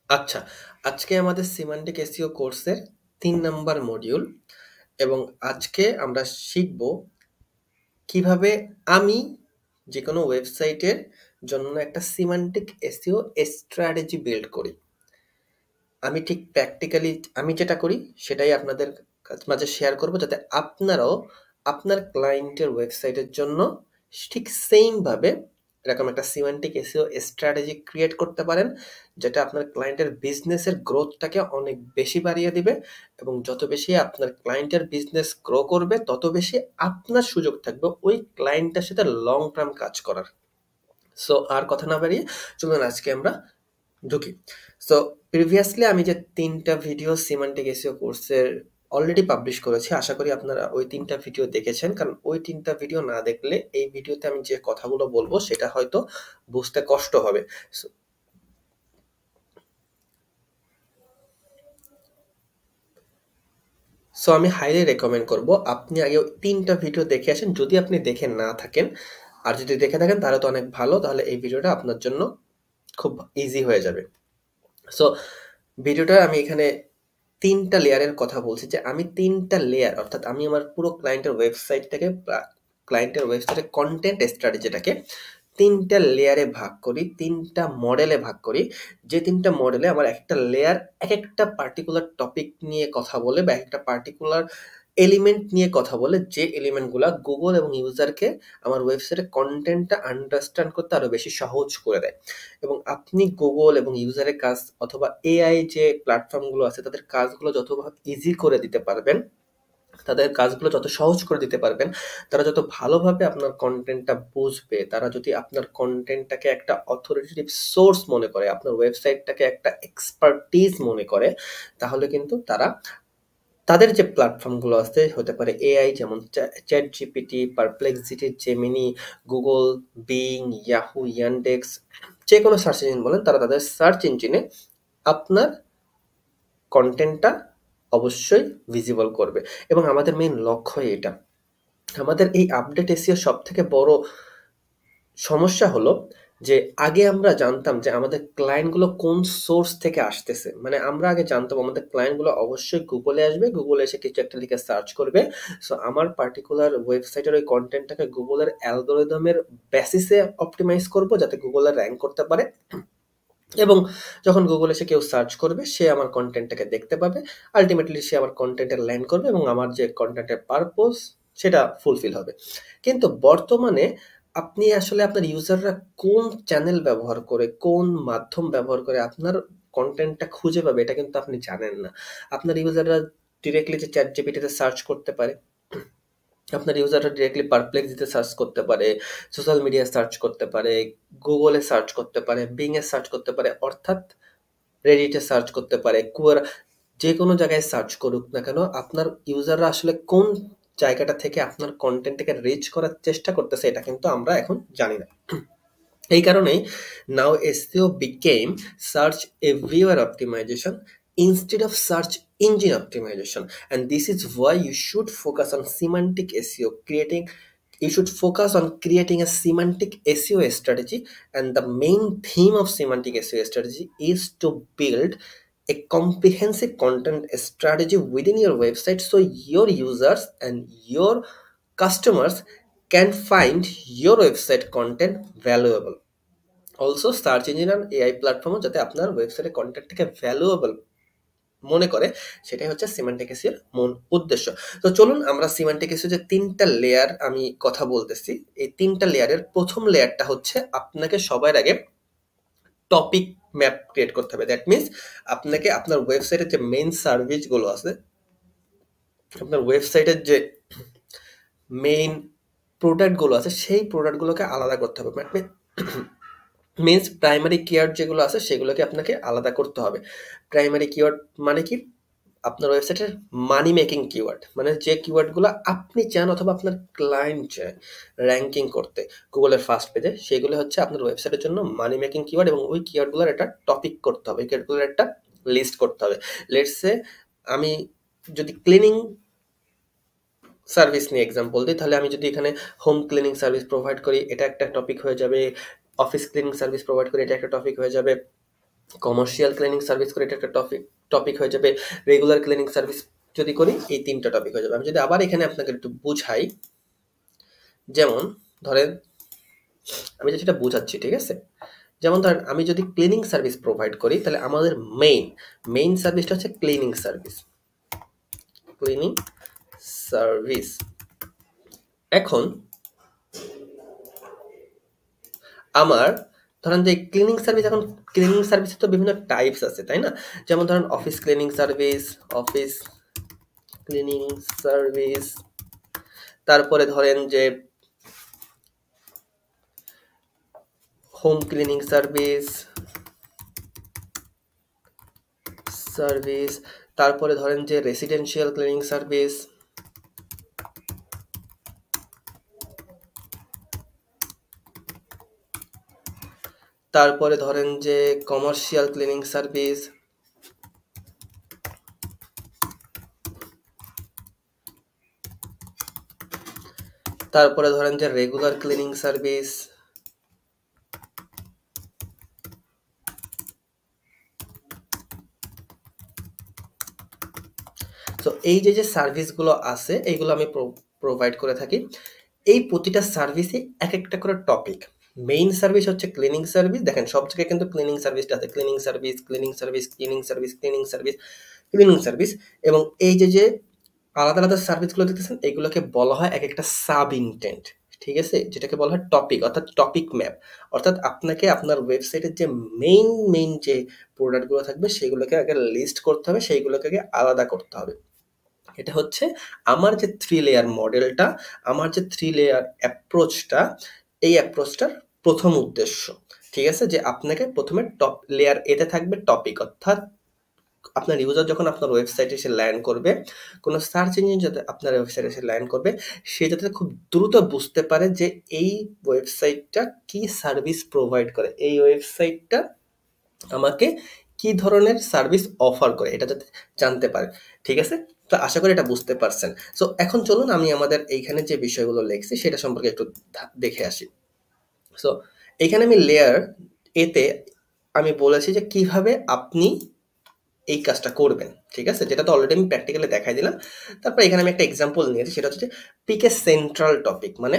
আচ্ছা, আজকে আমাদের সিমান্টিক এসইও কোর্সের ৩ নাম্বার মডিউল এবং আজকে আমরা শিখব কিভাবে আমি যেকোনো ওয়েবসাইটের জন্য একটা সিমান্টিক এসইও স্ট্র্যাটেজি বিল্ড করি। আমি ঠিক প্র্যাকটিক্যালি আমি যেটা করি সেটাই আপনাদের মাঝে শেয়ার করব যাতে আপনারাও আপনার ক্লায়েন্টের ওয়েবসাইটের জন্য ঠিক সেইম ভাবে এরকম একটা সিমান্টিক এসইও স্ট্র্যাটেজি ক্রিয়েট করতে পারেন, যেটা আপনার ক্লায়েন্টের বিজনেসের গ্রোথটাকে অনেক বেশি বাড়িয়ে দিবে এবং যত বেশি আপনার ক্লায়েন্টের বিজনেস গ্রো করবে তত বেশি আপনার সুযোগ থাকবে ওই ক্লায়েন্টের সাথে লং টার্ম কাজ করার। সো আর কথা না বাড়িয়ে চলুন আজকে আমরা ঢুকি। সো প্রিভিয়াসলি আমি যে ৩টা ভিডিও সিমান্টিক এসইও কোর্সের অলরেডি পাবলিশ করেছি। আশা করি আপনারা ওই ৩টা ভিডিও দেখেছেন। কারণ ওই ৩টা ভিডিও না দেখলে এই ভিডিওতে আমি যে কথাগুলো বলবো সেটা হয়তো বুঝতে কষ্ট হবে। সো সো আমি হাইলি রেকমেন্ড করব আপনি আগে ওই ৩টা ভিডিও দেখে আসেন, যদি আপনি দেখে না থাকেন। আর যদি দেখে থাকেন তাহলে তো অনেক ভালো। তাহলে এই ভিডিওটা আপনার জন্য খুব ইজি হয়ে যাবে। সো ভিডিওটা আমি এখানে ৩টা লেয়ারের কথা বলছি, যে আমি ৩টা লেয়ার অর্থাৎ আমি আমার পুরো ক্লায়েন্টের ওয়েবসাইটের কনটেন্ট স্ট্র্যাটেজিটাকে ৩টা লেয়ারে ভাগ করি, ৩টা মডেলে ভাগ করি। যে ৩টা মডেলে আমার একটা লেয়ার একেকটা পার্টিকুলার টপিক নিয়ে কথা বলে বা একটা পার্টিকুলার এলিমেন্ট নিয়ে কথা বলে, যে এলিমেন্টগুলা গুগল এবং ইউজারকে আমার ওয়েবসাইটের কনটেন্টটা আন্ডারস্ট্যান্ড করতে আরো বেশি সহজ করে দেয়। এবং আপনি গুগল এবং ইউজারের কাজ অথবা এআই যে প্ল্যাটফর্মগুলো আছে তাদের কাজগুলো যত ইজি করে দিতে পারবেন, তাদের কাজগুলো যত সহজ করে দিতে পারবেন, তারা যত ভালোভাবে আপনার কনটেন্টটা বুঝবে, তারা যদি আপনার কনটেন্টটাকে একটা অথরিটেটিভ সোর্স মনে করে, আপনার ওয়েবসাইটটাকে একটা এক্সপার্টিজ মনে করে, তাহলে কিন্তু তারা তাদের যে প্ল্যাটফর্মগুলো আছে, হতে পারে এআই যেমন chat GPT, Perplexity, Gemini, Google, being, Yahoo, Yandex, যে কোনো সার্চ ইঞ্জিন বলেন, তারা তাদের সার্চ ইঞ্জিনে আপনার কনটেন্টটা অবশ্যই ভিজিবল করবে। এবং আমাদের মেইন লক্ষ্যই এটা। আমাদের এই আপডেট এসিও সব থেকে বড় সমস্যা হলো যে আগে আমরা জানতাম যে আমাদের ক্লায়েন্টগুলো কোন সোর্স থেকে আসতেছে। মানে আমরা আগে জানতাম আমাদের ক্লায়েন্টগুলো অবশ্যই গুগলে আসবে, গুগলে এসে কিছু একটা লিখে সার্চ করবে। সো আমার পার্টিকুলার ওয়েবসাইটের ওই কন্টেন্টটাকে গুগলের অ্যালগোরিদমের বেসিসে অপটিমাইজ করব যাতে গুগলে র্যাঙ্ক করতে পারে। এবং যখন গুগলে এসে কেউ সার্চ করবে সে আমার কন্টেন্টটাকে দেখতে পাবে, আলটিমেটলি সে আমার কন্টেন্টে ল্যান্ড করবে এবং আমার যে কন্টেন্টের পারপোজ সেটা ফুলফিল হবে। কিন্তু বর্তমানে আপনি আসলে আপনার ইউজাররা কোন চ্যানেল ব্যবহার করে, কোন মাধ্যম ব্যবহার করে আপনার কন্টেন্টটা খুঁজে পাবে এটা কিন্তু আপনি জানেন না। আপনার ইউজাররা ডিরেক্টলি যে চ্যাট জিপিটিতে সার্চ করতে পারে, আপনার ইউজাররা ডিরেক্টলি পারপ্লেক্সিতে সার্চ করতে পারে, সোশ্যাল মিডিয়ায় সার্চ করতে পারে, গুগলে সার্চ করতে পারে, বিং এ সার্চ করতে পারে, অর্থাৎ রেডিটে সার্চ করতে পারে, কুয়ারা, যে কোনো জায়গায় সার্চ করুক না কেন, আপনার ইউজাররা আসলে কোন জায়গাটা থেকে আপনার কন্টেন্টটাকে রিচ করার চেষ্টা করতেছে এটা কিন্তু আমরা এখন জানি না। এই কারণেই now SEO became search everywhere optimization instead of search engine optimization, and this is why you should focus on semantic SEO creating you should focus on creating a semantic SEO strategy. And the main theme of semantic SEO strategy is to build a comprehensive content strategy within your website so your users and your customers can find your website content valuable. Also search engine আর AI প্ল্যাটফর্মও যাতে আপনার ওয়েবসাইটের কন্টেন্টটাকে valuable মনে করে, সেটাই হচ্ছে semantic এসইওর মূল উদ্দেশ্য। তো চলুন আমরা সিমান্টিক এসইও যে ৩টা লেয়ার আমি কথা বলতেছি, এই ৩টা লেয়ারের প্রথম লেয়ারটা হচ্ছে আপনাকে সবার আগে টপিক ম্যাপ ক্রিয়েট করতে হবে। দ্যাট মিনস আপনাকে আপনার ওয়েবসাইটের যে মেইন সার্ভিসগুলো আছে, আপনার ওয়েবসাইটের যে মেইন প্রোডাক্টগুলো আছে সেই প্রোডাক্টগুলোকে আলাদা করতে হবে। মিনস প্রাইমারি কিওয়ার্ড যেগুলো আছে সেগুলোকে আপনাকে আলাদা করতে হবে। প্রাইমারি কিওয়ার্ড মানে কি? আপনার ওয়েবসাইটের মানি মেকিং কিওয়ার্ড, মানে যে কিওয়ার্ডগুলো আপনি চান অথবা আপনার ক্লায়েন্ট চায় র্যাঙ্কিং করতে গুগলের ফার্স্ট পেজে, সেগুলো হচ্ছে আপনার ওয়েবসাইটের জন্য মানি মেকিং কিওয়ার্ড। এবং ওই কিওয়ার্ডগুলোর একটা টপিক করতে হবে, ওই কিওয়ার্ডগুলোর একটা লিস্ট করতে হবে। লেটস সে আমি যদি ক্লিনিং সার্ভিস নিয়ে এক্সাম্পল দিই, তাহলে আমি যদি এখানে হোম ক্লিনিং সার্ভিস প্রোভাইড করি এটা একটা টপিক হয়ে যাবে, অফিস ক্লিনিং সার্ভিস প্রোভাইড করি এটা একটা টপিক হয়ে যাবে, কমার্শিয়াল ক্লিনিং সার্ভিস করি, এটা একটা টপিক হয়ে যাবে। রেগুলার ক্লিনিং সার্ভিস যদি করি, এই 3টা টপিক হয়ে যাবে। আমি যদি আবার এখানে আপনাকে একটু বুঝাই, যেমন ধরেন আমি যেটা বুঝাচ্ছি, ঠিক আছে? যেমন ধরেন আমি যদি ক্লিনিং সার্ভিস প্রোভাইড করি, তাহলে আমাদের মেইন সার্ভিসটা হচ্ছে ক্লিনিং সার্ভিস। Cleaning service. এখন আমার ধরেন যে ক্লিনিং সার্ভিস, এখন ক্লিনিং সার্ভিসের তো বিভিন্ন টাইপস আছে, তাই না? যেমন ধরেন office cleaning service, office cleaning service, তারপরে ধরেন যে হোম ক্লিনিং সার্ভিস, তারপরে ধরেন যে রেসিডেন্সিয়াল ক্লিনিং সার্ভিস, তারপরে ধরেন যে কমার্শিয়াল ক্লিনিং সার্ভিস, তারপরে ধরেন যে রেগুলার ক্লিনিং সার্ভিস। তো এই যে সার্ভিসগুলো আছে, এইগুলো আমি প্রোভাইড করে থাকি। এই প্রতিটা সার্ভিসে এক একটা করে টপিক। মেইন সার্ভিস হচ্ছে ক্লিনিং সার্ভিস। দেখেন সব জায়গায় কিন্তু ক্লিনিং সার্ভিসটা আছে, cleaning service, cleaning service, cleaning service, cleaning service, cleaning service. এবং এই যে আলাদা আলাদা সার্ভিসগুলো দেখতেছেন, এগুলোকে বলা হয় এক একটা সাব ইন্টেন্ট, ঠিক আছে? যেটাকে বলা হয় টপিক, অর্থাৎ টপিক ম্যাপ। অর্থাৎ আপনাকে আপনার ওয়েবসাইটের যে মেইন যে প্রোডাক্টগুলো থাকবে, সেগুলোকে আগে লিস্ট করতে হবে, সেইগুলোকে আগে আলাদা করতে হবে। এটা হচ্ছে আমার যে 3 লেয়ার মডেলটা, আমার যে 3 লেয়ার অ্যাপ্রোচটা, এই অ্যাপ্রোচটার প্রথম উদ্দেশ্য, ঠিক আছে? যে আপনাকে প্রথমে টপ লেয়ার এতে থাকবে টপিক, অর্থাৎ আপনার ইউজার যখন আপনার ওয়েবসাইটে এসে ল্যান্ড করবে, কোনো সার্চ ইঞ্জিন যাতে আপনার ওয়েবসাইটে এসে ল্যান্ড করবে, সে যাতে খুব দ্রুত বুঝতে পারে যে এই ওয়েবসাইটটা কি সার্ভিস প্রোভাইড করে, এই ওয়েবসাইটটা আমাকে কি ধরনের সার্ভিস অফার করে, এটা যাতে জানতে পারে, ঠিক আছে? তো আশা করি এটা বুঝতে পারছেন। সো এখন চলুন আমি আমাদের এইখানে যে বিষয়গুলো লিখছি সেটা সম্পর্কে একটু দেখে আসি। সো এইখানে আমি লেয়ার এতে আমি বলেছি যে কিভাবে আপনি এই কাজটা করবেন, ঠিক আছে? যেটা তো অলরেডি আমি প্র্যাকটিক্যালি দেখাই দিলাম। তারপর এখানে আমি একটা এক্সাম্পল নিয়েছি, সেটা হচ্ছে যে পিক এ সেন্ট্রাল টপিক। মানে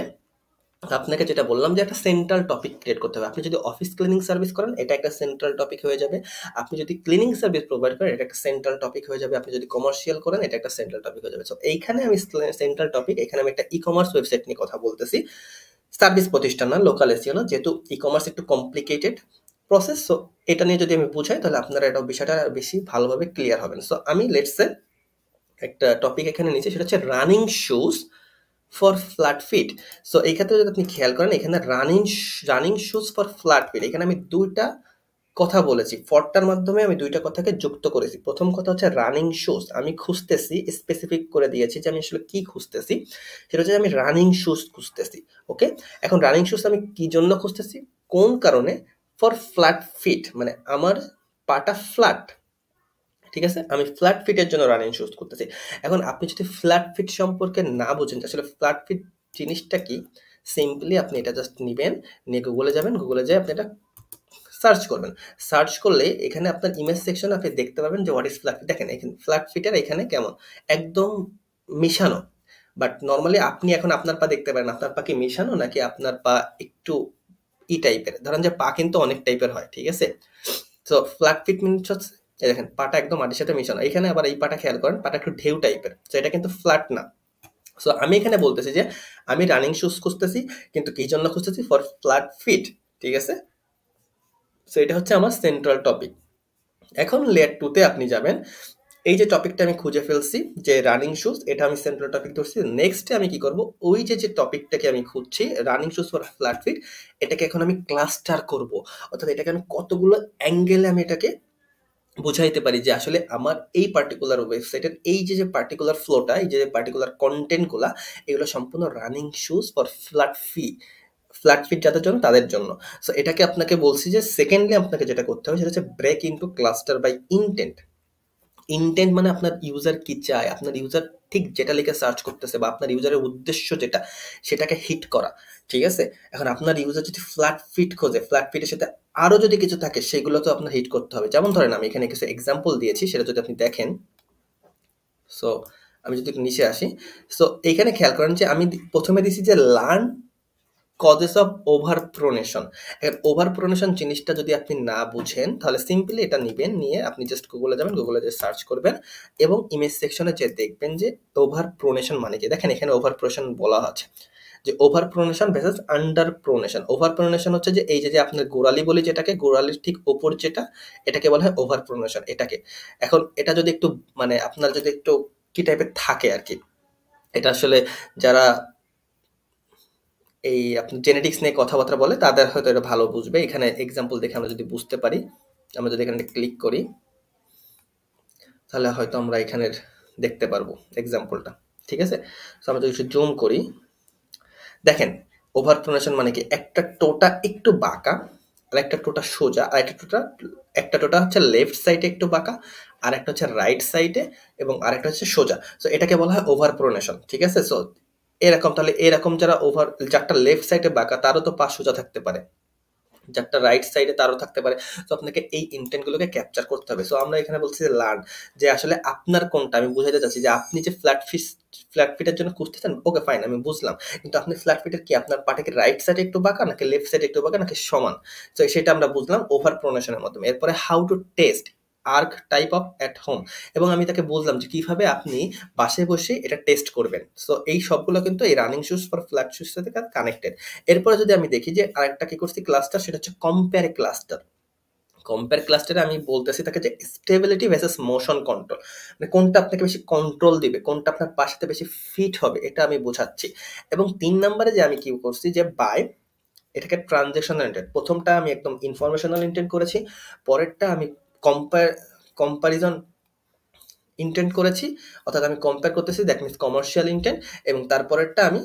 আপনাকে যেটা বললাম যে একটা সেন্ট্রাল টপিক ক্রিয়েট করতে হবে। আপনি যদি অফিস ক্লিনিং সার্ভিস করেন, এটা একটা সেন্ট্রাল টপিক হয়ে যাবে। আপনি যদি ক্লিনিং সার্ভিস প্রোভাইড করেন, এটা একটা সেন্ট্রাল টপিক হয়ে যাবে। আপনি যদি কমার্শিয়াল করেন, এটা একটা সেন্ট্রাল টপিক হয়ে যাবে। সো এইখানে আমি সেন্ট্রাল টপিক, এখানে আমি একটা ই-কমার্স ওয়েবসাইট নিয়ে কথা বলতেছি। সার্ভিস প্রতিষ্ঠান না, লোকাল এসিও না, যেহেতু ই-কমার্স একটু কমপ্লিকেটেড প্রসেস। সো এটা নিয়ে যদি আমি বুঝাই, তাহলে আপনারা এটা বিষয়টা বেশি ভালোভাবে ক্লিয়ার হবেন। সো আমি লেটস সে একটা টপিক এখানে নিচে, সেটা হচ্ছে running shoes for flat feet. So এই ক্ষেত্রে যদি আপনি খেয়াল করেন, এখানে running shoes for flat feet, এখানে আমি 2টা কথা বলেছি। ফরটার মাধ্যমে আমি 2টা কথাকে যুক্ত করেছি। প্রথম কথা হচ্ছে রানিং শুজ, আমি খুঁজতেছি, স্পেসিফিক করে দিয়েছি যে আমি আসলে কি খুঁজতেছি। সেটা হচ্ছে আমি রানিং শুজ খুঁজতেছি। ওকে, এখন রানিং শুজ আমি কি জন্য খুঁজতেছি, কোন কারণে? ফর ফ্ল্যাট ফিট, মানে আমার পাটা ফ্ল্যাট, ঠিক আছে? আমি ফ্ল্যাট ফিটের জন্য রানিং শুজ করতেছি। এখন আপনি যদি ফ্ল্যাট ফিট সম্পর্কে না বোঝেন যে আসলে ফ্ল্যাট ফিট জিনিসটা কি, সিম্পলি আপনি এটা জাস্ট নিবেন, নিয়ে গুগলে যাবেন, গুগলে যেয়ে আপনি এটা সার্চ করবেন। সার্চ করলে এখানে আপনার ইমেজ সেকশনে আপনি দেখতে পাবেন যে হোয়াট ইজ ফ্ল্যাট ফিট। দেখেন এখানে ফ্ল্যাট ফিটের এখানে কেমন একদম মিশানো। বাট নর্মালি আপনি এখন আপনার পা দেখতে পারেন, আপনার পা কি মিশানো নাকি আপনার পা একটু টাইপের? ধরেন যে পা কিন্তু অনেক টাইপের হয়, ঠিক আছে? তো ফ্ল্যাট ফিট মিনস হচ্ছে এই দেখেন পাটা একদম মাটির সাথে মিশানো। এখানে আবার এই পাটা খেয়াল করেন, পাটা একটু ঢেউ টাইপের। তো এটা কিন্তু ফ্ল্যাট না। সো আমি এখানে বলতেছি যে আমি রানিং শুজ খুঁজতেছি, কিন্তু কি জন্য খুঁজতেছি? ফর ফ্ল্যাট ফিট, ঠিক আছে? সো এটা হচ্ছে আমার সেন্ট্রাল টপিক। এখন লেয়ার 2 তে আপনি যাবেন। এই যে টপিকটা আমি খুঁজে ফেলছি যে রানিং শুজ, এটা আমি সেন্ট্রাল টপিক ধরছি। নেক্সটে আমি কি করব, ওই যে টপিকটাকে আমি খুঁজছি running shoes for flat feet, এটাকে এখন আমি ক্লাস্টার করব। অর্থাৎ এটাকে আমি কতগুলো অ্যাঙ্গেলে আমি এটাকে বুঝাইতে পারি যে আসলে আমার এই পার্টিকুলার ওয়েবসাইটের এই যে পার্টিকুলার ফ্লোটা, এই যে পার্টিকুলার কন্টেন্টগুলা, এগুলো সম্পূর্ণ running shoes for flat feet যাদের জন্য, তাদের জন্য। সো এটাকে আপনাকে বলছি যে সেকেন্ডলি আপনাকে যেটা করতে হবে সেটা হচ্ছে break into cluster by intent. Intent মানে আপনার ইউজার কি চায়, আপনার ইউজার ঠিক যেটা লিখে সার্চ করতেছে বা আপনার ইউজারের উদ্দেশ্য যেটা, সেটাকে হিট করা, ঠিক আছে? এখন আপনার ইউজার যদি ফ্ল্যাট ফিট খোঁজে, ফ্ল্যাট ফিটের সাথে আরো যদি কিছু থাকে সেগুলো তো আপনার হিট করতে হবে। যেমন ধরেন আমি এখানে কিছু এক্সাম্পল দিয়েছি, সেটা যদি আপনি দেখেন। সো আমি যদি একটু নিচে আসি, সো এইখানে খেয়াল করেন যে আমি প্রথমে দিছি যে learn causes of over pronation. এখন ওভার প্রোনেশন জিনিসটা যদি আপনি না বুঝেন তাহলে সিম্পলি এটা নিবেন, নিয়ে আপনি জাস্ট গুগলে যাবেন, গুগলে যে সার্চ করবেন এবং ইমেজ সেকশনে যে দেখবেন যে ওভার প্রোনেশন মানে কি। দেখেন এখানে ওভার প্রোনেশন বলা আছে যে over pronation versus under pronation. Over pronation হচ্ছে যে এই যে আপনার গোড়ালি বলি যেটাকে, গোড়ালির ঠিক ওপর যেটা, এটাকে বলা হয় ওভার প্রোনেশন এটাকে। এখন এটা যদি একটু মানে আপনার যদি একটু কি টাইপের থাকে আর কি, এটা আসলে যারা এই আপনার জেনেটিক্স নিয়ে কথাবার্তা বলে তাদের হয়তো এটা ভালো বুঝবে। এখানে এক্সাম্পল দেখে আমরা যদি বুঝতে পারি, আমরা যদি এখানে ক্লিক করি তাহলে হয়তো আমরা এখানের দেখতে পারবো এক্সাম্পলটা। ঠিক আছে? সো আমরা যদি জুম করি, দেখেন ওভার প্রোনেশন মানে কি, একটা টোটা একটু বাঁকা আর একটা টোটা সোজা, আর একটা টোটা হচ্ছে লেফট সাইডে একটু বাঁকা আর একটা হচ্ছে রাইট সাইডে এবং আরেকটা হচ্ছে সোজা। সো এটাকে বলা হয় ওভার প্রোনেশন। ঠিক আছে? সো এরকম, তাহলে এরকম যারা যারটা লেফট সাইডে বাঁকা তারও তো পা সোজা থাকতে পারে, যারটা রাইট সাইডে তারও থাকতে পারে। তো আপনাকে এই ইন্টেন্ট গুলোকে ক্যাপচার করতে হবে। সো আমরা এখানে বলছি যে লার্ন, যে আসলে আপনার কোনটা, আমি বুঝাতে চাচ্ছি যে আপনি যে ফ্ল্যাট ফিটের জন্য খুঁজতেছেন, ওকে ফাইন আমি বুঝলাম, কিন্তু আপনি ফ্ল্যাট ফিটের কি আপনার পাটা কি রাইট সাইডে একটু বাঁকা নাকি লেফট সাইডে একটু বাঁকা নাকি সমান। তো সেটা আমরা বুঝলাম ওভার প্রোনেশনের মাধ্যমে। এরপরে how to test arch type of at home, এবং আমি তাকে বুঝলাম যে কিভাবে আপনি বাসায় বসে এটা টেস্ট করবেন। সো এই সবগুলো কিন্তু এই running shoes for flat shoes সাথে কানেক্টেড। এরপরে যদি আমি দেখি যে আরেকটা কি করছি ক্লাস্টার, সেটা হচ্ছে কম্পেয়ার ক্লাস্টার। কম্পেয়ার ক্লাস্টারে আমি বলতেছি তাকে যে স্টেবিলিটি ভার্সেস মোশন কন্ট্রোল, মানে কোনটা আপনাকে বেশি কন্ট্রোল দিবে, কোনটা আপনার পাশাতে বেশি ফিট হবে, এটা আমি বোঝাচ্ছি। এবং 3 নম্বরে যে আমি কি করছি যে বাই, এটাকে ট্রানজ্যাকশনাল ইন্টেন্ট, প্রথমটা আমি একদম ইনফরমেশনাল ইন্টেন্ট করেছি, পরেরটা আমি কম্পারিজন ইন্টেন্ট করেছি, অর্থাৎ আমি কম্পেয়ার করতেছি, দ্যাট মিনস কমার্শিয়াল ইন্টেন্ট, এবং তারপরেরটা আমি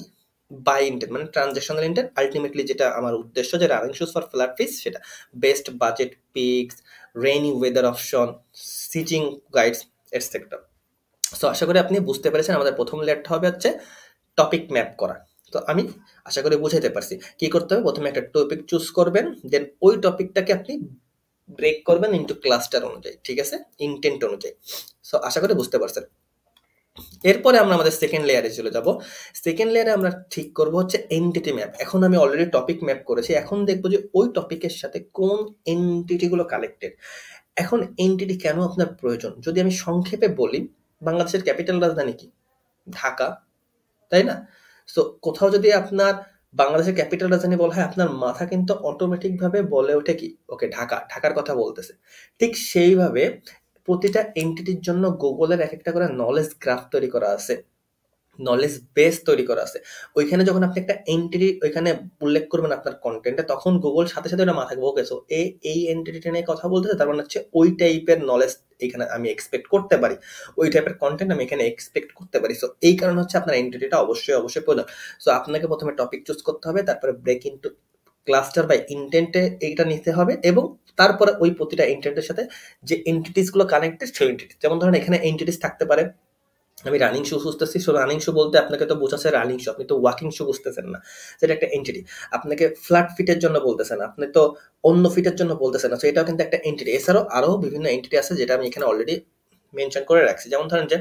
বাই ইন্টেন্ট মানে ট্রানজ্যাকশনাল ইন্টেন্ট। আলটিমেটলি যেটা আমার উদ্দেশ্য যে running shoes for flat feet, সেটা best budget picks, rainy weather option, sizing guides etcetera. So আশা করি আপনি বুঝতে পেরেছেন আমাদের প্রথম লেয়ারটা হবে হচ্ছে টপিক ম্যাপ করা। তো আমি আশা করি বুঝাইতে পারছি কি করতে হবে। প্রথমে একটা টপিক চুজ করবেন, দেন ওই টপিকটাকে আপনি ব্রেক করবেন ইনটু ক্লাস্টার অনুযায়ী, ঠিক আছে, ইন্টেন্ট অনুযায়ী। সো আশা করি বুঝতে পারছেন। এরপরে আমরা আমাদের সেকেন্ড লেয়ারে চলে যাব। সেকেন্ড লেয়ারে আমরা ঠিক করব হচ্ছে এন্টিটি ম্যাপ। এখন আমি অলরেডি টপিক ম্যাপ করেছি, এখন দেখবো যে ওই টপিকের সাথে কোন এন্টিটি গুলো কানেক্টেড। এখন এন্টিটি কেন আপনার প্রয়োজন যদি আমি সংক্ষেপে বলি, বাংলাদেশের ক্যাপিটাল রাজধানী কি? ঢাকা, তাই না? সো কোথাও যদি আপনার বাংলাদেশের ক্যাপিটাল রাজধানী বলা হয়, আপনার মাথা কিন্তু অটোমেটিক ভাবে বলে ওঠে কি, ওকে ঢাকা, ঢাকার কথা বলতেছে। ঠিক সেইভাবে প্রতিটা এন্টিটির জন্য গুগলের এক একটা করে নলেজ গ্রাফ তৈরি করা আছে, নলেজ বেস তৈরি করা আছে। ওইখানে যখন আপনি একটা এন্টিটি ওইখানে উল্লেখ করবেন আপনার কন্টেন্টে, তখন গুগল সাথে সাথে ওটা মাথায় ওকে, সো এই এন্টিটিটা নিয়ে কথা বলতেছে, তার মানে হচ্ছে ওই টাইপের নলেজ এখানে আমি এক্সপেক্ট করতে পারি, ওই টাইপের কন্টেন্ট আমি এখানে এক্সপেক্ট করতে পারি। সো এই কারণে হচ্ছে আপনার এন্টিটিটা অবশ্যই অবশ্যই প্রয়োজন। সো আপনাকে প্রথমে টপিক চুজ করতে হবে, তারপরে ব্রেক ইনটু ক্লাস্টার বাই ইন্টেন্টে এইটা নিতে হবে, এবং তারপরে ওই প্রতিটা ইন্টেন্টের সাথে যে এন্টিটিস গুলো কানেক্টেড সেই এন্টিটিস, যেমন ধরেন এখানে এন্টিটিস থাকতে পারে, আমি রানিং শু খুঁজতেছি। সো রানিং শু বলতে আপনাকে তো বোঝাচ্ছে রানিং শু, আপনি তো ওয়াকিং শু বুঝতেছেন না, যেটা একটা এন্টিটি। আপনাকে ফ্ল্যাট ফিটের জন্য বলতেছেন, আপনি তো অন্য ফিটের জন্য বলতেছেন না। সো এটাও কিন্তু একটা এন্টিটি। এছাড়াও আরো বিভিন্ন এন্টিটি আছে যেটা আমি এখানে অলরেডি মেনশন করে রাখছি। যেমন ধরেন যে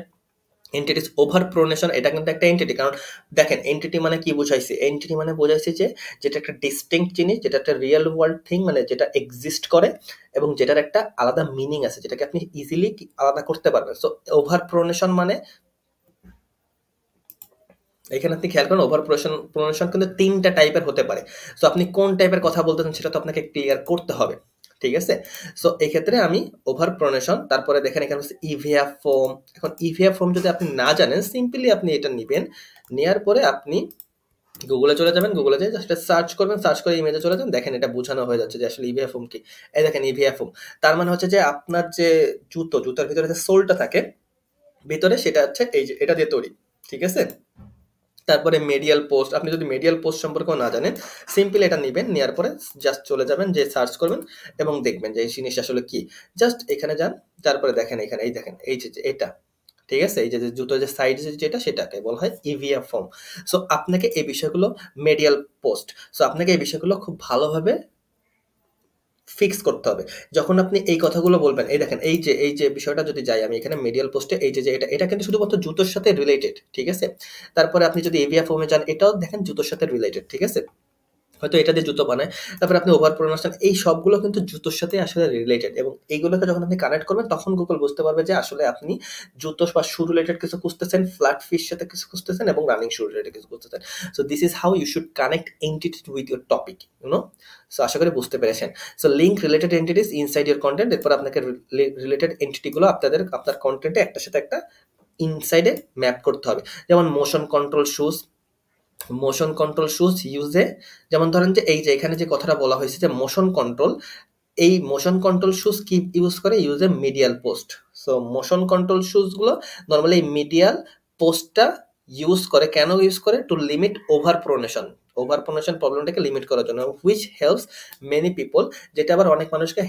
এন্টিটিস ওভার প্রোনেশন, এটা কিন্তু একটা এন্টিটি। কারণ দেখেন এন্টিটি মানে কি বুঝাইছে, এন্টিটি মানে বোঝাইছে যে যেটা একটা ডিস্টিংক্ট জিনিস, যেটা একটা রিয়েল ওয়ার্ল্ড থিং, মানে যেটা এক্সিস্ট করে এবং যেটার একটা আলাদা মিনিং আছে, যেটাকে আপনি ইজিলি আলাদা করতে পারবেন। সো ওভার প্রোনেশন মানে এখানে আপনি খেয়াল করেন ওভার প্রোনেশন কিন্তু ৩টা টাইপের হতে পারে। সো আপনি কোন টাইপের কথা বলতেছেন সেটা তো আপনাকে ক্লিয়ার করতে হবে, ঠিক আছে? সো এই ক্ষেত্রে আমি ওভার প্রোনেশন, তারপরে দেখেন এখানে হচ্ছে ইভিয়া ফোম। এখন ইভিয়া ফোম যদি আপনি না জানেন, সিম্পলি আপনি এটা নিবেন, নেওয়ার পরে আপনি গুগলে চলে যাবেন, গুগলে যেয়ে জাস্ট সার্চ করবেন, সার্চ করে ইমেজে চলে যান, দেখেন এটা বোঝানো হয়ে যাচ্ছে যে আসলে ইভিয়া ফোম কি। এই দেখেন ইভিয়া ফোম, তার মানে হচ্ছে যে আপনার যে জুতার ভিতরে যে সোলটা থাকে ভিতরে, সেটা হচ্ছে এই যে এটা দিয়ে তৈরি, ঠিক আছে? তারপরে মেডিয়াল পোস্ট, আপনি যদি মেডিয়াল পোস্ট সম্পর্কেও না জানেন, সিম্পল এটা নেবেন, নেওয়ার পরে জাস্ট চলে যাবেন, যে সার্চ করবেন এবং দেখবেন যে এই জিনিস আসলে কি। জাস্ট এখানে যান, তারপরে দেখেন এখানে, এই দেখেন এই যে এটা, ঠিক আছে? এই যে জুতোর যে সাইড যেটা সেটাকে বলা হয় ইভিয়া ফর্ম। সো আপনাকে এই বিষয়গুলো মেডিয়াল পোস্ট। সো আপনাকে এই বিষয়গুলো খুব ভালোভাবে ফিক্স করতে হবে। যখন আপনি এই কথাগুলো বলবেন, এই দেখেন এই যে বিষয়টা যদি যাই আমি এখানে মিডিয়াল পোস্টে এই যে এটা কিন্তু শুধুমাত্র জুতোর সাথে রিলেটেড, ঠিক আছে? তারপরে আপনি যদি এভিয়া ফোমে যান এটাও দেখেন জুতোর সাথে রিলেটেড, ঠিক আছে? হয়তো এটা দিয়ে জুতো বানায়। তারপরে আপনি ওভার প্রোনাউন্সিয়েশন এই সবগুলো কিন্তু জুতোর সাথে আসলে রিলেটেড এবং এইগুলোকে যখন আপনি কানেক্ট করবেন তখন Google বুঝতে পারবে যে আসলে আপনি জুতো বা শু রিলেটেড কিছু খুঁজতেছেন, ফ্ল্যাট ফির সাথে কিছু খুঁজতেছেন এবং রানিং শু রিলেটেড কিছু খুঁজতেছেন। So this is how you should connect entity with your topic, you know? So আশা করি বুঝতে পেরেছেন। So link related entities inside your content, এরপর আপনাকে রিলেটেড এন্টিটি গুলো আপনার কনটেন্টে একটার সাথে একটা ইনসাইডে ম্যাপ করতে হবে। যেমন মোশন কন্ট্রোল শুজ ইউজে, যেমন ধরেন যে এই যে এখানে যে কথাটা বলা হয়েছে যে মোশন কন্ট্রোল, এই মোশন কন্ট্রোল শুজ কি ইউজ করে? ইউজে medial post. So motion control shoes গুলো নর্মালি মিডিয়াল পোস্টটা ইউজ করে। কেন ইউজ করে? টু লিমিট ওভার প্রোনেশন প্রবলেমটাকে লিমিট করার জন্য, হুইচ হেল্পস মেনি পিপল, যেটা আবার অনেক মানুষকে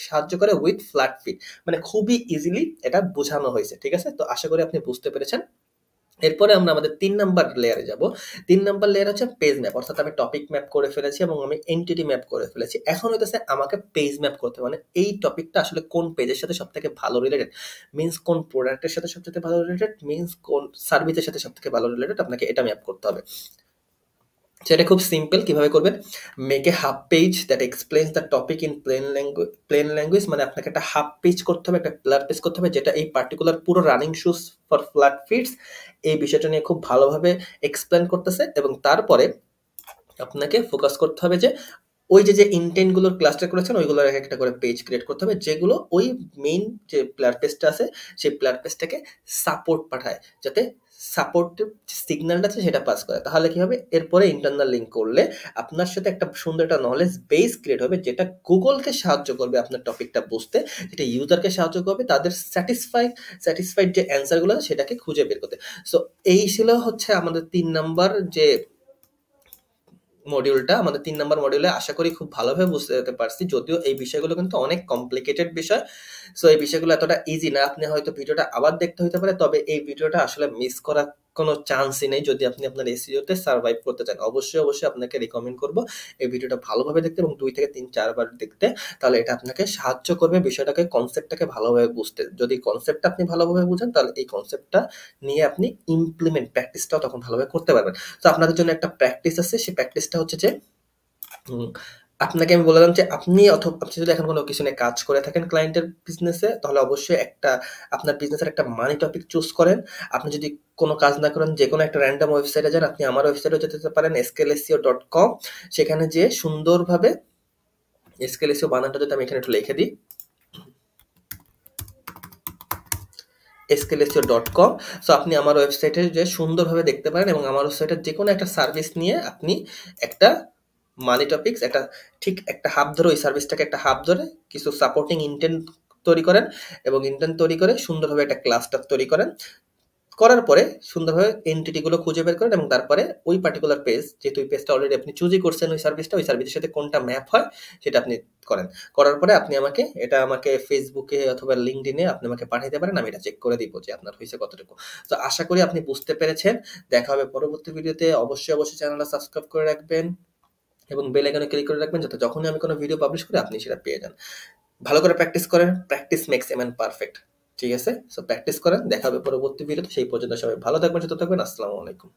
সাহায্য করে উইথ ফ্ল্যাট ফিট। মানে খুবই ইজিলি এটা বোঝানো হয়েছে, ঠিক আছে? তো আশা করি আপনি বুঝতে পেরেছেন। এরপরে আমরা আমাদের ৩ নাম্বার লেয়ারে যাব। ৩ নাম্বার লেয়ার হচ্ছে পেজ ম্যাপ। অর্থাৎ আমি টপিক ম্যাপ করে ফেলেছি এবং আমি এন্টিটি ম্যাপ করে ফেলেছি। এখন হইতেছে আমাকে পেজ ম্যাপ করতে হবে। মানে এই টপিকটা আসলে কোন পেজের সাথে সবথেকে ভালো রিলেটেড, মিন্স কোন প্রোডাক্টের সাথে সবথেকে ভালো রিলেটেড, মিন্স কোন সার্ভিসের সাথে সবথেকে ভালো রিলেটেড, আপনাকে এটা ম্যাপ করতে হবে। সেটা খুব সিম্পল। কিভাবে করবেন? Make a half page that explains the topic in plain language. মানে আপনাকে একটা হাফ পেজ করতে হবে, একটা ফ্ল্যাট পেজ করতে হবে যেটা এই পার্টিকুলার পুরো running shoes for flat feets এই বিষয়টা নিয়ে খুব ভালোভাবে এক্সপ্লেন করতেছে এবং তারপরে আপনাকে ফোকাস করতে হবে যে ওই যে ইনটেন্ট গুলোর ক্লাস্টার করেছেন ওইগুলোর একটা করে পেজ ক্রিয়েট করতে হবে যেগুলো ওই মেইন যে প্লেয়ার পেজটা আছে সেই প্লেয়ার পেজটাকে সাপোর্ট পাঠায়, যাতে সাপোর্ট সিগন্যালটা আছে সেটা পাস করে। তাহলে কি হবে? এরপরে ইন্টারনাল লিঙ্ক করলে আপনার সাথে একটা সুন্দর একটা নলেজ বেস ক্রিয়েট হবে যেটা গুগলকে সাহায্য করবে আপনার টপিকটা বুঝতে, যেটা ইউজারকে সাহায্য করবে তাদের স্যাটিসফাইড যে অ্যান্সারগুলো আছে সেটাকে খুঁজে বের করতে। সো এই ছিল হচ্ছে আমাদের ৩ নাম্বার যে মডিউলটা। আমাদের ৩ নাম্বার মডিউলে আশা করি খুব ভালোভাবে বুঝতে যেতে পারছি। যদিও এই বিষয়গুলো কিন্তু অনেক কমপ্লিকেটেড বিষয়। সো এই বিষয়গুলো এতটা ইজি না। আপনি হয়তো ভিডিওটা আবার দেখতে হইতে পারে। তবে এই ভিডিওটা আসলে মিস করার কোনো চান্সই নেই যদি আপনি আপনার এসইও তে সারভাইভ করতে চান। অবশ্যই আপনাকে রিকমেন্ড করব এই ভিডিওটা ভালোভাবে দেখতে এবং ২ থেকে ৩-৪ বার দেখতে। তাহলে এটা আপনাকে সাহায্য করবে বিষয়টাকে, কনসেপ্টটাকে ভালোভাবে বুঝতে। যদি কনসেপ্টটা আপনি ভালোভাবে বুঝেন তাহলে এই কনসেপ্টটা নিয়ে আপনি প্র্যাকটিসটাও তখন ভালোভাবে করতে পারবেন। তো আপনাদের জন্য একটা প্র্যাকটিস আছে। সেই প্র্যাকটিসটা হচ্ছে যে হুম, আপনাকে আমি বললাম যে আপনি যদি এখন কোনো কিছু নিয়ে কাজ করে থাকেন ক্লায়েন্টের বিজনেসে তাহলে অবশ্যই আপনার বিজনেসের একটা মানি টপিক চুজ করেন। আপনি যদি কোনো কাজ না করেন যেকোনো একটা র‍্যান্ডম ওয়েবসাইটে যান, আপনি আমার ওয়েবসাইটেও যেতে পারেন scaleseo.com। সেখানে যেয়ে সুন্দরভাবে scaleseo বানানটা যদি আমি এখানে একটু লিখে দিই scaleseo.com। সো আপনি আমার ওয়েবসাইটে যেয়ে সুন্দরভাবে দেখতে পারেন এবং আমার ওয়েবসাইটের যেকোনো একটা সার্ভিস নিয়ে আপনি একটা মানি টপিকস একটা হাব ধরে ওই সার্ভিসটাকে একটা হাব ধরে কিছু সাপোর্টিং ইনটেন্ট তৈরি করেন এবং ইনটেন্ট তৈরি করে সুন্দরভাবে একটা ক্লাস্টার তৈরি করেন। করার পরে সুন্দরভাবে এন্টিটি গুলো খুঁজে বের করেন এবং তারপরে ওই পার্টিকুলার পেজ, যেহেতু ওই পেজটা অলরেডি আপনি চুজই করছেন ওই সার্ভিসের সাথে কোনটা ম্যাপ হয় সেটা আপনি করেন। করার পরে আপনি আমাকে ফেসবুকে অথবা লিঙ্কডইনে আপনি আমাকে পাঠাইতে পারেন। আমি এটা চেক করে দিব যে আপনার হইছে কতটুকু। তো আশা করি আপনি বুঝতে পেরেছেন। দেখা হবে পরবর্তী ভিডিওতে। অবশ্যই চ্যানেলটা সাবস্ক্রাইব করে রাখবেন এবং বেল আইকনে ক্লিক করে রাখবেন যাতে যখনই আমি কোনো ভিডিও পাবলিশ করি আপনি সেটা পেয়ে যান। ভালো করে প্র্যাকটিস করেন। Practice makes a man perfect. ঠিক আছে? সো প্র্যাকটিস করেন। দেখা হবে পরবর্তী ভিডিওতে। সেই পর্যন্ত সবাই ভালো থাকবেন, সুস্থ থাকবেন। আসসালামু আলাইকুম।